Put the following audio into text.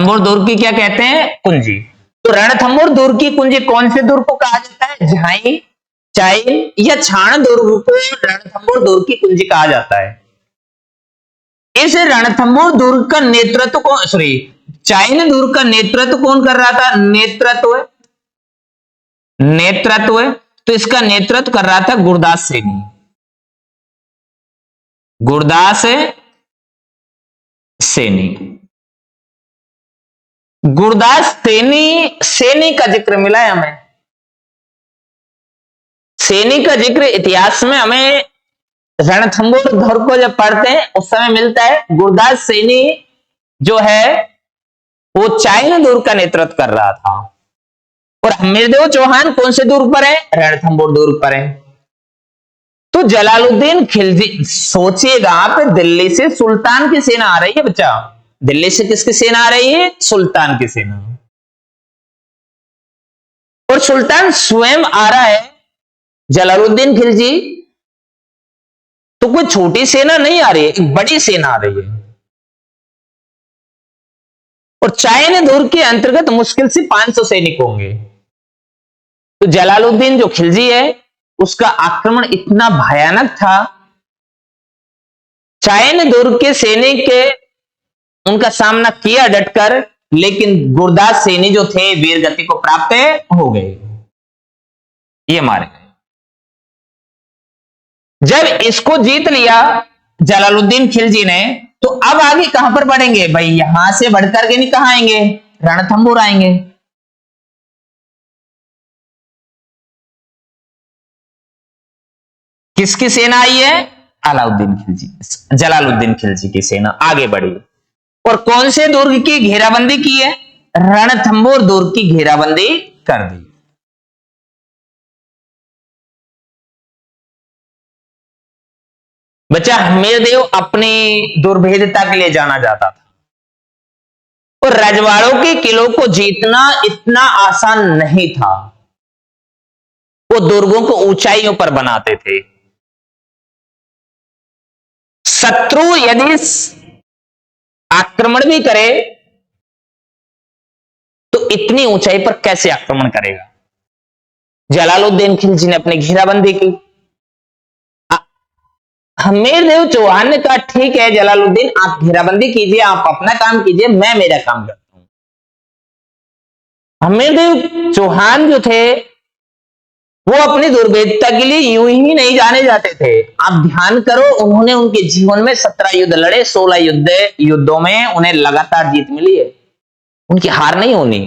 दुर्ग की क्या कहते हैं? कुंजी। तो रणथंभौर दुर्ग की कुंजी कौन से दुर्ग को कहा जाता है? झाई, चाइन या छाण दुर्ग को रणथंभौर दुर्ग की कुंजी कहा जाता है। इस रणथंभौर दुर्ग का नेतृत्व कौन, सॉरी, चाइन दुर्ग का नेतृत्व कौन कर रहा था? नेतृत्व है, तो इसका नेतृत्व कर रहा था गुरदास सैनी। गुरदास सैनी, गुरदास सैनी का जिक्र मिला है हमें। सैनी का जिक्र इतिहास में हमें रणथंभौर दुर्ग को जब पढ़ते हैं उस समय मिलता है। गुरदास सैनी जो है वो चाइन दुर्ग का नेतृत्व कर रहा था। और हमीरदेव चौहान कौन से दुर्ग पर है? रणथंभौर दुर्ग पर है। तो जलालुद्दीन खिलजी, सोचिएगा आप, दिल्ली से सुल्तान की सेना आ रही है बच्चा। दिल्ली से किसकी सेना आ रही है? सुल्तान की सेना। और सुल्तान स्वयं आ रहा है, जलालुद्दीन खिलजी, तो कोई छोटी सेना नहीं आ रही है, एक बड़ी सेना आ रही है। और चाइन दुर्ग के अंतर्गत मुश्किल से 500 सैनिक होंगे। तो जलालुद्दीन जो खिलजी है उसका आक्रमण इतना भयानक था, चाइन दुर्ग के सैनिक के उनका सामना किया डटकर, लेकिन गुरदास सैनी जो थे वीर गति को प्राप्त हो गए, ये मारे गए। जब इसको जीत लिया जलालुद्दीन खिलजी ने, तो अब आगे कहां पर बढ़ेंगे भाई? यहां से बढ़कर के नहीं, कहां आएंगे? रणथंभौर आएंगे। किसकी सेना आई है? अलाउद्दीन खिलजी, जलालुद्दीन खिलजी की सेना आगे बढ़ी। और कौन से दुर्ग की घेराबंदी की है? रणथंभौर दुर्ग की घेराबंदी कर दी। बच्चा, हमीरदेव अपनी दुर्भेद्यता के लिए जाना जाता था, और रजवाड़ों के किलों को जीतना इतना आसान नहीं था। वो दुर्गों को ऊंचाइयों पर बनाते थे। शत्रु यदि आक्रमण भी करे तो इतनी ऊंचाई पर कैसे आक्रमण करेगा? जलालुद्दीन खिलजी ने अपनी घेराबंदी की। हमीरदेव चौहान ने कहा ठीक है जलालुद्दीन, आप घेराबंदी कीजिए, आप अपना काम कीजिए, मैं मेरा काम करता हूं। हमीरदेव चौहान जो थे वो अपनी दुर्भेद्यता के लिए यूं ही नहीं जाने जाते थे। आप ध्यान करो, उन्होंने उनके जीवन में 17 युद्ध लड़े, 16 युद्धों में उन्हें लगातार जीत मिली है। उनकी हार नहीं होनी।